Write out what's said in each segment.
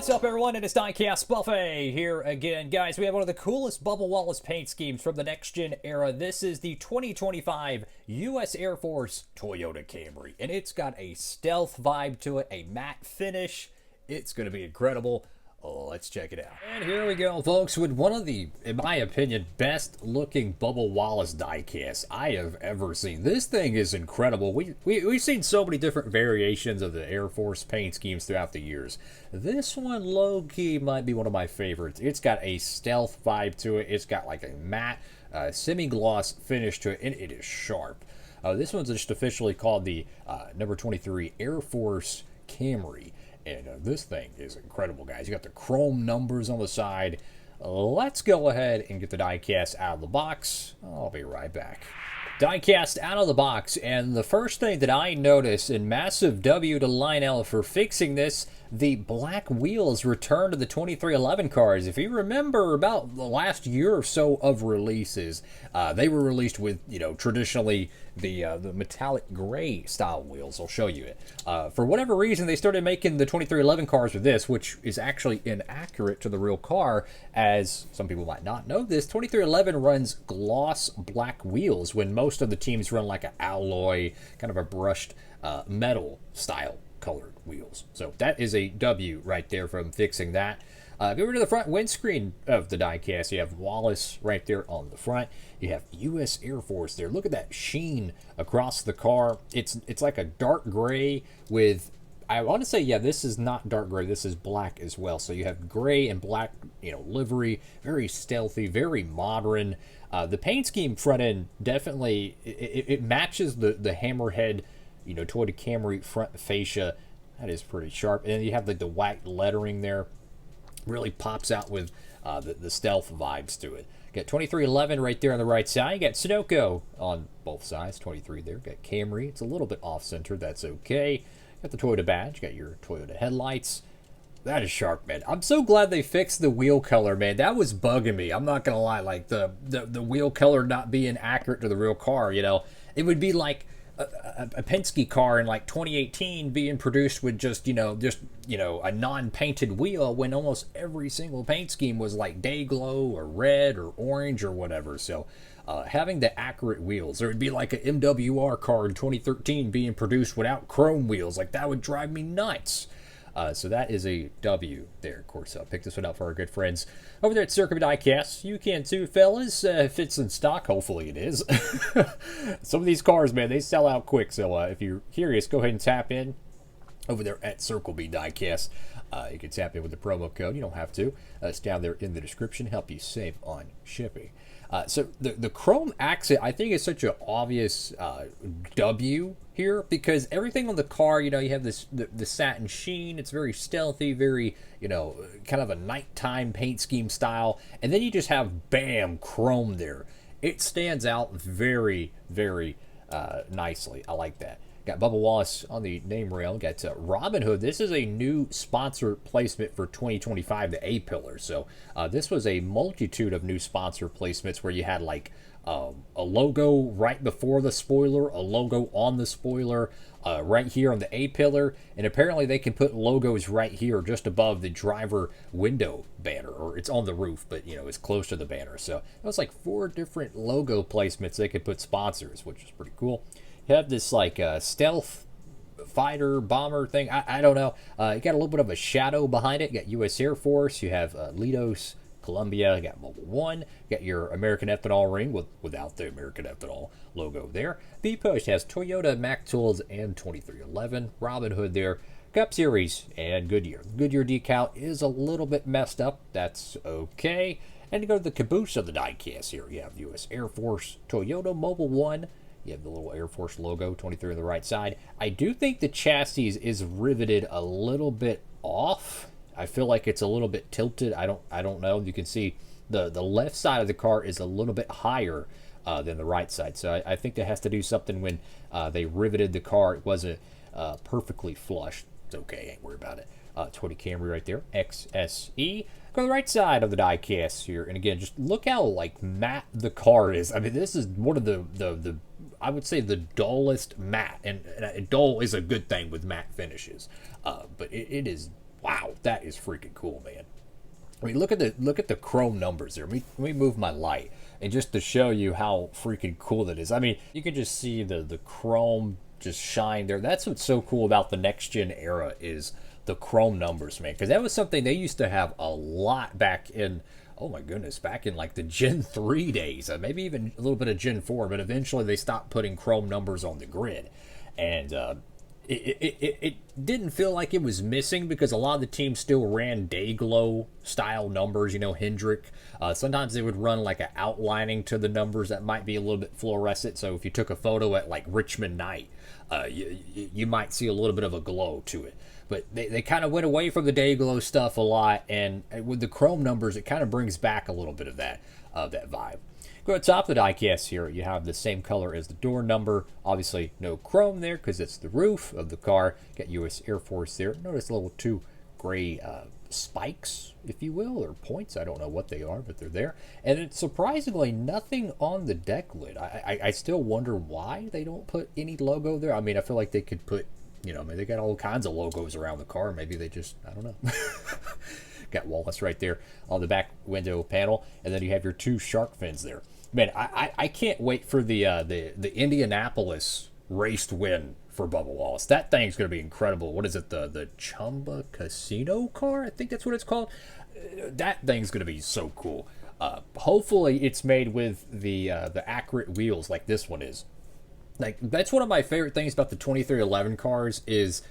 What's up, everyone? It is Diecastbuffet here again. Guys, we have one of the coolest Bubba Wallace paint schemes from the next-gen era. This is the 2025 U.S. Air Force Toyota Camry, and it's got a stealth vibe to it, a matte finish. It's going to be incredible. Oh, let's check it out. And here we go, folks, with one of the, in my opinion, best-looking Bubba Wallace diecasts I have ever seen. This thing is incredible. We've seen so many different variations of the Air Force paint schemes throughout the years. This one, low-key, might be one of my favorites. It's got a stealth vibe to it. It's got like a matte, semi-gloss finish to it, and it is sharp. This one's just officially called the number 23 Air Force Camry. And this thing is incredible, guys. You got the chrome numbers on the side. Let's go ahead and get the diecast out of the box. I'll be right back. Diecast out of the box, and the first thing that I notice, in massive W to Lionel for fixing this, the black wheels return to the 2311 cars. If you remember about the last year or so of releases, they were released with, traditionally the metallic gray style wheels. I'll show you it. For whatever reason, they started making the 2311 cars with this, which is actually inaccurate to the real car, as some people might not know this. 2311 runs gloss black wheels when most of the teams run like an alloy, kind of a brushed metal style colored wheels. So that is a W right there from fixing that. Go over to the front windscreen of the diecast. You have Wallace right there on the front. You have U.S. Air Force there. Look at that sheen across the car. It's like a dark gray with, I want to say, yeah, this is not dark gray. This is black as well. So you have gray and black, livery. Very stealthy, very modern. The paint scheme front end definitely, it matches the hammerhead, Toyota Camry front fascia. That is pretty sharp. And then you have the white lettering there. Really pops out with the stealth vibes to it. Got 2311 right there on the right side. You got Sunoco on both sides. 23 there. Got Camry. It's a little bit off-center. That's okay. Got the Toyota badge. Got your Toyota headlights. That is sharp, man. I'm so glad they fixed the wheel color, man. That was bugging me. I'm not gonna lie. Like the wheel color not being accurate to the real car. It would be like a Penske car in like 2018 being produced with just a non-painted wheel, when almost every single paint scheme was like day glow or red or orange or whatever. So having the accurate wheels, or it'd be like an MWR car in 2013 being produced without chrome wheels. Like, that would drive me nuts. So that is a W there. Of course, I'll pick this one up for our good friends over there at Circuit Diecast. You can too, fellas. If it's in stock, hopefully it is. Some of these cars, man, they sell out quick. So if you're curious, go ahead and tap in over there at Circle B Diecast. You can tap in with the promo code. You don't have to. It's down there in the description. Help you save on shipping. So the chrome accent, I think, is such an obvious W here, because everything on the car, you have the satin sheen. It's very stealthy, very, kind of a nighttime paint scheme style. And then you just have, bam, chrome there. It stands out very, very nicely. I like that. Got Bubba Wallace on the name rail. Got Robin Hood. This is a new sponsor placement for 2025, the A-pillar. So this was a multitude of new sponsor placements where you had like a logo right before the spoiler, a logo on the spoiler, right here on the A-pillar, and apparently they can put logos right here just above the driver window banner, or it's on the roof, but it's close to the banner. So it was like 4 different logo placements they could put sponsors, which is pretty cool. You have this like stealth fighter bomber thing. I don't know. You got a little bit of a shadow behind it. You got U.S. Air Force. You have Litos, Columbia. You got Mobile One. You got your American Ethanol ring without the American Ethanol logo there. The post has Toyota, Mac Tools, and 2311. Robin Hood there. Cup Series and Goodyear. Goodyear decal is a little bit messed up. That's okay. And to go to the caboose of the diecast here, you have U.S. Air Force, Toyota, Mobile One. You have the little Air Force logo, 23 on the right side. I do think the chassis is riveted a little bit off. I feel like it's a little bit tilted. I don't know. You can see the left side of the car is a little bit higher than the right side. So I think that has to do something when they riveted the car. It wasn't perfectly flush. It's okay. Ain't worried about it. Toyota Camry right there. XSE. Go to the right side of the diecast here. And again, just look how like matte the car is. I mean, this is one of the I would say the dullest matte. And dull is a good thing with matte finishes. But it is Wow, that is freaking cool, man. I mean, look at the chrome numbers there. Let me move my light, and just to show you how freaking cool that is. I mean, you can just see the chrome just shine there. That's what's so cool about the next gen era is the chrome numbers, man. Because that was something they used to have a lot back in. Oh my goodness, back in like the Gen 3 days, maybe even a little bit of Gen 4, but eventually they stopped putting chrome numbers on the grid, and it didn't feel like it was missing because a lot of the teams still ran day glow style numbers, you know, Hendrick. Sometimes they would run like an outlining to the numbers that might be a little bit fluorescent. So if you took a photo at like Richmond night, you might see a little bit of a glow to it. But they kind of went away from the day glow stuff a lot, and with the chrome numbers, it kind of brings back a little bit of that vibe. Go to the top of the diecast here. You have the same color as the door number. Obviously, no chrome there because it's the roof of the car. Got U.S. Air Force there. Notice little two gray spikes, if you will, or points. I don't know what they are, but they're there. And it's surprisingly nothing on the deck lid. I still wonder why they don't put any logo there. I mean, I feel like they could put, you know, I mean, they got all kinds of logos around the car. Maybe they just, I don't know. Got Wallace right there on the back window panel, and then you have your two shark fins there. Man, I can't wait for the Indianapolis race to win for Bubba Wallace. That thing's going to be incredible. What is it, the Chumba Casino car? I think that's what it's called. That thing's going to be so cool. Hopefully, it's made with the accurate wheels like this one is. Like, that's one of my favorite things about the 2311 cars is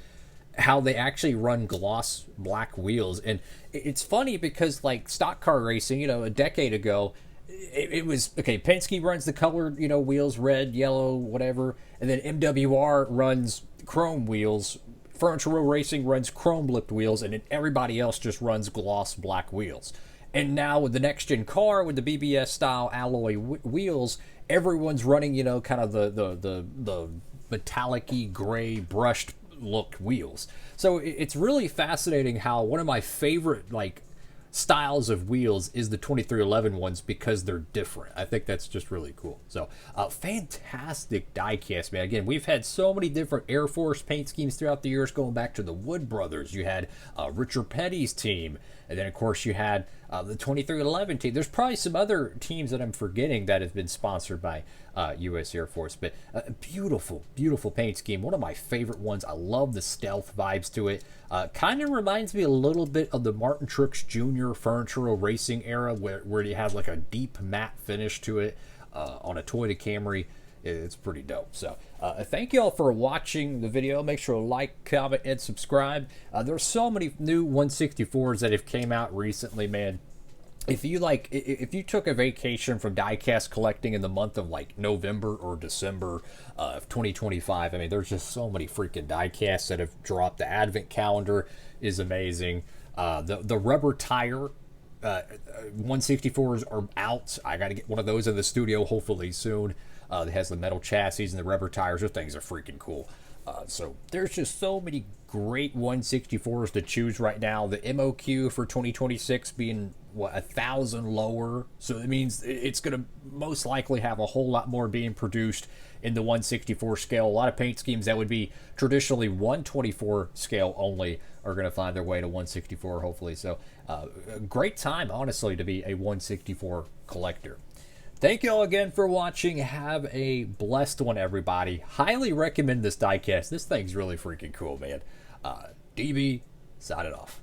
how they actually run gloss black wheels. And it's funny because, like, stock car racing, you know, a decade ago, it was, okay, Penske runs the colored, you know, wheels, red, yellow, whatever. And then MWR runs chrome wheels. Furniture Row Racing runs chrome lipped wheels. And then everybody else just runs gloss black wheels. And now with the next gen car, with the BBS style alloy wheels, everyone's running, you know, kind of the metallic-y gray brushed looked wheels. So it's really fascinating how one of my favorite like styles of wheels is the 2311 ones because they're different. I think that's just really cool. So fantastic diecast, man. Again, we've had so many different Air Force paint schemes throughout the years, going back to the Wood Brothers. You had Richard Petty's team, and then of course you had the 2311 team. There's probably some other teams that I'm forgetting that have been sponsored by U.S. Air Force, but beautiful, beautiful paint scheme. One of my favorite ones. I love the stealth vibes to it. Kind of reminds me a little bit of the Martin Truex Jr. Furniture Row Racing era, where you have like a deep matte finish to it on a Toyota Camry. It's pretty dope. So thank you all for watching the video. Make sure to like, comment, and subscribe. There's so many new 164s that have came out recently, man. If you took a vacation from diecast collecting in the month of like November or December of 2025, I mean, there's just so many freaking diecasts that have dropped. The advent calendar is amazing. The rubber tire 164s are out. I got to get one of those in the studio hopefully soon. It has the metal chassis and the rubber tires. Those things are freaking cool. So there's just so many great 164s to choose right now. The MOQ for 2026 being, what, 1,000 lower. So it means it's going to most likely have a whole lot more being produced in the 164 scale. A lot of paint schemes that would be traditionally 124 scale only are going to find their way to 164 hopefully. So a great time, honestly, to be a 164 collector. Thank you all again for watching. Have a blessed one, everybody. Highly recommend this diecast. This thing's really freaking cool, man. DB, signing off.